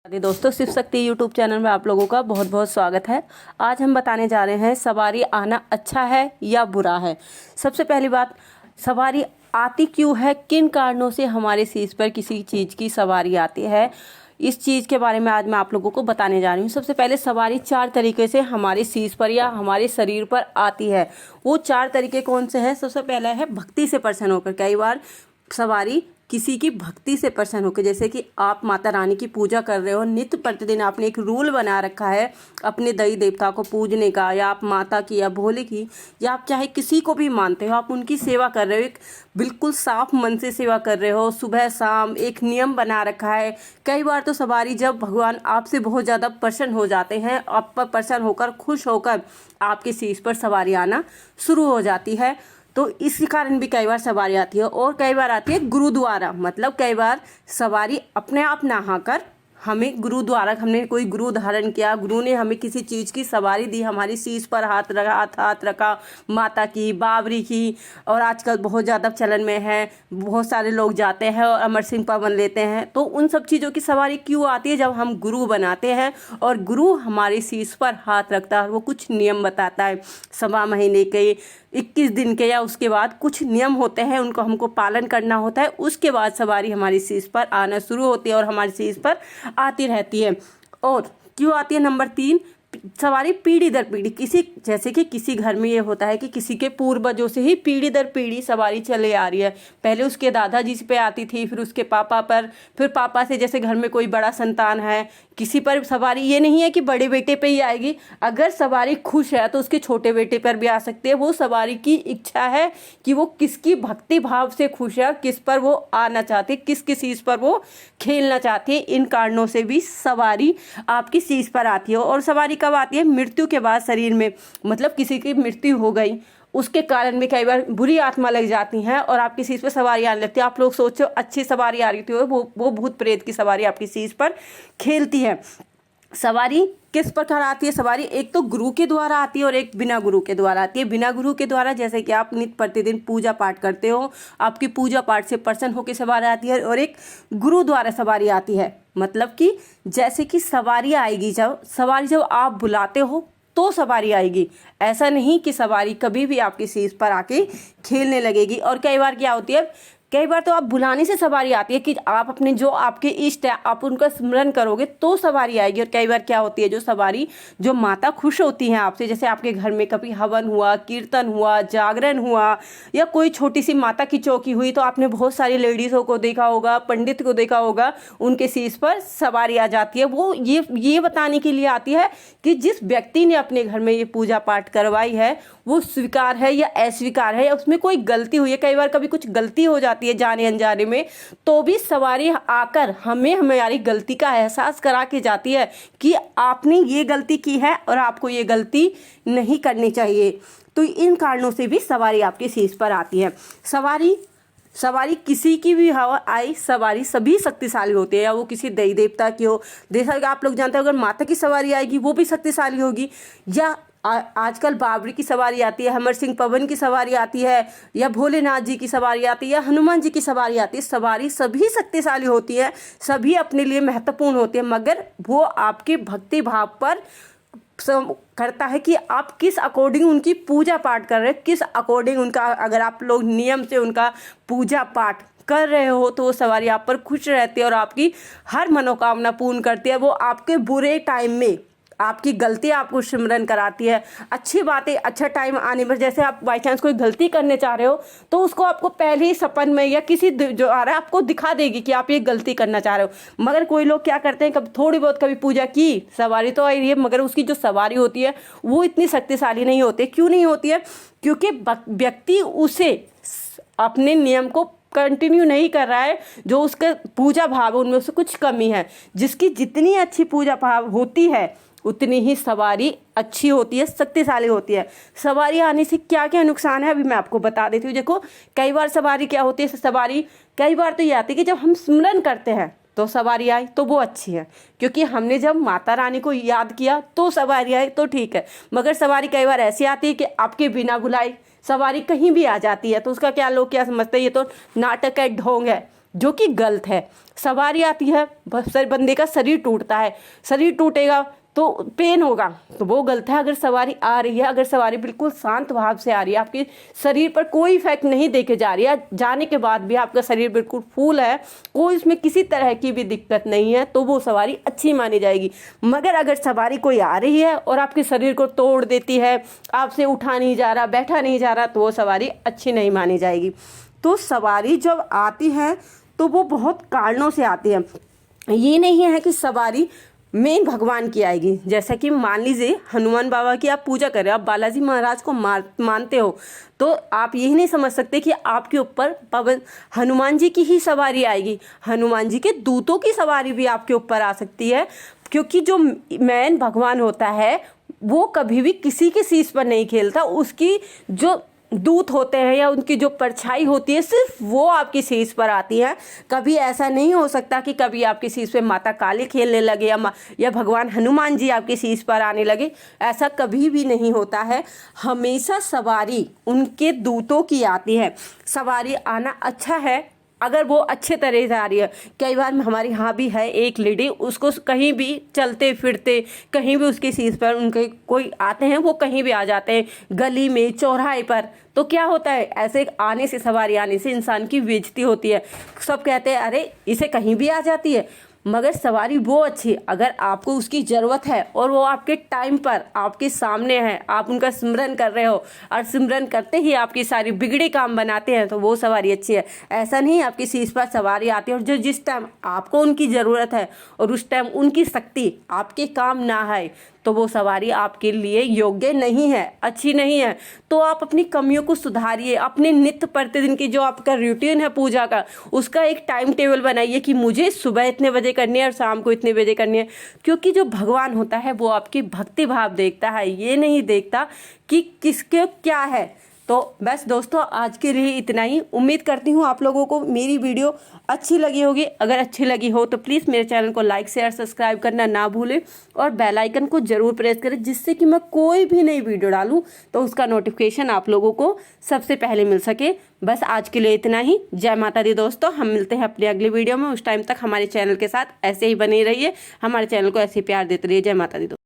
दोस्तों, Shiv Shakti YouTube channel में आप लोगों का बहुत बहुत स्वागत है। आज हम बताने जा रहे हैं सवारी आना अच्छा है या बुरा है। सबसे पहली बात, सवारी आती क्यों है, किन कारणों से हमारे शीश पर किसी चीज़ की सवारी आती है, इस चीज़ के बारे में आज मैं आप लोगों को बताने जा रही हूँ। सबसे पहले सवारी 4 तरीके से हमारे शीश पर या हमारे शरीर पर आती है। वो 4 तरीके कौन से हैं? सबसे पहला है भक्ति से प्रसन्न होकर। कई बार सवारी किसी की भक्ति से प्रसन्न होकर, जैसे कि आप माता रानी की पूजा कर रहे हो, नित्य प्रतिदिन आपने एक रूल बना रखा है अपने देवी देवता को पूजने का, या आप माता की या भोले की, या आप चाहे किसी को भी मानते हो, आप उनकी सेवा कर रहे हो, एक बिल्कुल साफ मन से सेवा कर रहे हो, सुबह शाम एक नियम बना रखा है। कई बार तो सवारी जब भगवान आपसे बहुत ज़्यादा प्रसन्न हो जाते हैं, आप पर प्रसन्न होकर खुश होकर आपके शीश पर सवारी आना शुरू हो जाती है, तो इसी कारण भी कई बार सवारी आती है। और कई बार आती है गुरु द्वारा, मतलब कई बार सवारी अपने आप नहाकर हमें गुरु द्वारा, हमने कोई गुरु धारण किया, गुरु ने हमें किसी चीज़ की सवारी दी, हमारी शीश पर हाथ रखा, माता की, बावरी की, और आजकल बहुत ज़्यादा चलन में है, बहुत सारे लोग जाते हैं और अमर सिंह पवन लेते हैं। तो उन सब चीज़ों की सवारी क्यों आती है? जब हम गुरु बनाते हैं और गुरु हमारी शीश पर हाथ रखता है, वो कुछ नियम बताता है, 1.25 महीने के, 21 दिन के, या उसके बाद कुछ नियम होते हैं, उनको हमको पालन करना होता है। उसके बाद सवारी हमारी शीश पर आना शुरू होती है और हमारी शीश पर आती रहती है। और क्यों आती है? नंबर 3, सवारी पीढ़ी दर पीढ़ी, जैसे कि किसी घर में ये होता है कि किसी के पूर्वजों से ही पीढ़ी दर पीढ़ी सवारी चले आ रही है। पहले उसके दादाजी पे आती थी, फिर उसके पापा पर, फिर पापा से, जैसे घर में कोई बड़ा संतान है किसी पर सवारी, ये नहीं है कि बड़े बेटे पे ही आएगी। अगर सवारी खुश है तो उसके छोटे बेटे पर भी आ सकती है। वो सवारी की इच्छा है कि वो किसकी भक्ति भाव से खुश है, किस पर वो आना चाहती है, किस शीश पर वो खेलना चाहती है। इन कारणों से भी सवारी आपकी शीश पर आती है। और सवारी कब आती है? मृत्यु के बाद शरीर में, मतलब किसी की मृत्यु हो गई, उसके कारण भी कई बार बुरी आत्मा लग जाती हैं और आपकी शीश पर सवारी आने लगती है। आप लोग सोचो अच्छी सवारी आ रही थी, वो भूत प्रेत की सवारी आपकी शीश पर खेलती है। सवारी किस प्रकार आती है? सवारी एक तो गुरु के द्वारा आती है और एक बिना गुरु के द्वारा आती है। बिना गुरु के द्वारा, जैसे कि आप नित्य प्रतिदिन पूजा पाठ करते हो, आपकी पूजा पाठ से प्रसन्न होकर सवारी आती है। और एक गुरु द्वारा सवारी आती है, मतलब कि जैसे कि सवारी आएगी, जब आप बुलाते हो तो सवारी आएगी। ऐसा नहीं कि सवारी कभी भी आपकी शीश पर आके खेलने लगेगी। और कई बार क्या होती है, कई बार तो आप बुलाने से सवारी आती है कि आप अपने जो आपके इष्ट है आप उनका स्मरण करोगे तो सवारी आएगी। और कई बार क्या होती है, जो माता खुश होती हैं आपसे, जैसे आपके घर में कभी हवन हुआ, कीर्तन हुआ, जागरण हुआ, या कोई छोटी सी माता की चौकी हुई, तो आपने बहुत सारी लेडीज़ों को देखा होगा, पंडित को देखा होगा, उनके शीश पर सवारी आ जाती है। वो ये बताने के लिए आती है कि जिस व्यक्ति ने अपने घर में ये पूजा पाठ करवाई है वो स्वीकार है या अस्वीकार है, या उसमें कोई गलती हुई है। कई बार कभी कुछ गलती हो जाती है जाने अनजाने में, तो भी सवारी आकर हमें हमारी गलती का एहसास करा के जाती है कि आपने ये गलती की है और आपको ये गलती नहीं करनी चाहिए। तो इन कारणों से भी सवारी आपकी शीश पर आती है। सवारी किसी की भी हवा आई, सवारी सभी शक्तिशाली होती है, या वो किसी देवी देवता की हो। जैसा कि आप लोग जानते हो, अगर माता की सवारी आएगी वो भी शक्तिशाली होगी, या आजकल बावरी की सवारी आती है, अमर सिंह पवन की सवारी आती है, या भोलेनाथ जी की सवारी आती है, या हनुमान जी की सवारी आती है। सवारी सभी शक्तिशाली होती है, सभी अपने लिए महत्वपूर्ण होती है, मगर वो आपके भक्ति भाव पर करता है कि आप किस अकॉर्डिंग उनकी पूजा पाठ कर रहे हैं, किस अकॉर्डिंग उनका, अगर आप लोग नियम से उनका पूजा पाठ कर रहे हो तो वो सवारी आप पर खुश रहती है और आपकी हर मनोकामना पूर्ण करती है। वो आपके बुरे टाइम में आपकी गलती आपको स्मरण कराती है, अच्छी बातें, अच्छा टाइम आने पर, जैसे आप बाई चांस कोई गलती करने चाह रहे हो तो उसको आपको पहले ही सपन में या किसी जो आ रहा है आपको दिखा देगी कि आप ये गलती करना चाह रहे हो। मगर कोई लोग क्या करते हैं, कभी थोड़ी बहुत कभी पूजा की, सवारी तो आई रही है, मगर उसकी जो सवारी होती है वो इतनी शक्तिशाली नहीं होती। क्यों नहीं होती है? क्योंकि व्यक्ति उसे अपने नियम को कंटिन्यू नहीं कर रहा है, जो उसका पूजा भाव है उनमें उससे कुछ कमी है। जिसकी जितनी अच्छी पूजा भाव होती है उतनी ही सवारी अच्छी होती है, शक्तिशाली होती है। सवारी आने से क्या क्या नुकसान है अभी मैं आपको बता देती हूँ। देखो, कई बार सवारी क्या होती है, सवारी कई बार तो ये आती है कि जब हम स्मरण करते हैं तो सवारी आई तो वो अच्छी है, क्योंकि हमने जब माता रानी को याद किया तो सवारी आई तो ठीक है। मगर सवारी कई बार ऐसी आती है कि आपके बिना बुलाए सवारी कहीं भी आ जाती है, तो उसका क्या लोग क्या समझते हैं, ये तो नाटक है, ढोंग है। जो कि गलत है। सवारी आती है, बंदे का शरीर टूटता है, शरीर टूटेगा तो पेन होगा, तो वो गलत है। अगर सवारी आ रही है, अगर सवारी बिल्कुल शांत भाव से आ रही है, आपके शरीर पर कोई इफेक्ट नहीं देके जा रही है, जाने के बाद भी आपका शरीर बिल्कुल फूल है, कोई उसमें किसी तरह की भी दिक्कत नहीं है, तो वो सवारी अच्छी मानी जाएगी। मगर अगर सवारी कोई आ रही है और आपके शरीर को तोड़ देती है, आपसे उठा नहीं जा रहा, बैठा नहीं जा रहा, तो वो सवारी अच्छी नहीं मानी जाएगी। तो सवारी जब आती है तो वो बहुत कारणों से आती है। ये नहीं है कि सवारी मेन भगवान की आएगी। जैसा कि मान लीजिए हनुमान बाबा की आप पूजा कर रहे हो, आप बालाजी महाराज को मानते हो, तो आप यही नहीं समझ सकते कि आपके ऊपर हनुमान जी की ही सवारी आएगी। हनुमान जी के दूतों की सवारी भी आपके ऊपर आ सकती है, क्योंकि जो मेन भगवान होता है वो कभी भी किसी के शीश पर नहीं खेलता। उसकी जो दूत होते हैं या उनकी जो परछाई होती है, सिर्फ वो आपकी शीश पर आती है। कभी ऐसा नहीं हो सकता कि कभी आपकी शीश पे माता काली खेलने लगे या भगवान हनुमान जी आपकी शीश पर आने लगे, ऐसा कभी भी नहीं होता है। हमेशा सवारी उनके दूतों की आती है। सवारी आना अच्छा है अगर वो अच्छे तरह से आ रही है। कई बार हमारे यहाँ भी है एक लेडी, उसको कहीं भी चलते फिरते कहीं भी उसकी शीश पर उनके कोई आते हैं, वो कहीं भी आ जाते हैं, गली में, चौराहे पर, तो क्या होता है, ऐसे आने से, सवारी आने से इंसान की बेइज्जती होती है। सब कहते हैं अरे इसे कहीं भी आ जाती है। मगर सवारी वो अच्छी, अगर आपको उसकी ज़रूरत है और वो आपके टाइम पर आपके सामने है, आप उनका सिमरन कर रहे हो और सिमरन करते ही आपकी सारी बिगड़े काम बनाते हैं, तो वो सवारी अच्छी है। ऐसा नहीं आपकी शीश पर सवारी आती है और जो जिस टाइम आपको उनकी ज़रूरत है और उस टाइम उनकी शक्ति आपके काम ना आए, तो वो सवारी आपके लिए योग्य नहीं है, अच्छी नहीं है। तो आप अपनी कमियों को सुधारिए। अपने नित्य प्रतिदिन की जो आपका रूटीन है पूजा का, उसका एक टाइम टेबल बनाइए कि मुझे सुबह इतने बजे करनी है और शाम को इतने बजे करनी है। क्योंकि जो भगवान होता है वो आपकी भक्ति भाव देखता है, ये नहीं देखता कि किसके क्या है। तो बस दोस्तों, आज के लिए इतना ही। उम्मीद करती हूँ आप लोगों को मेरी वीडियो अच्छी लगी होगी। अगर अच्छी लगी हो तो प्लीज़ मेरे चैनल को लाइक शेयर सब्सक्राइब करना ना भूलें और बेल आइकन को ज़रूर प्रेस करें, जिससे कि मैं कोई भी नई वीडियो डालूँ तो उसका नोटिफिकेशन आप लोगों को सबसे पहले मिल सके। बस आज के लिए इतना ही। जय माता दी दोस्तों, हम मिलते हैं अपनी अगली वीडियो में। उस टाइम तक हमारे चैनल के साथ ऐसे ही बने रहिए, हमारे चैनल को ऐसे ही प्यार देते रहिए। जय माता दी दोस्तों।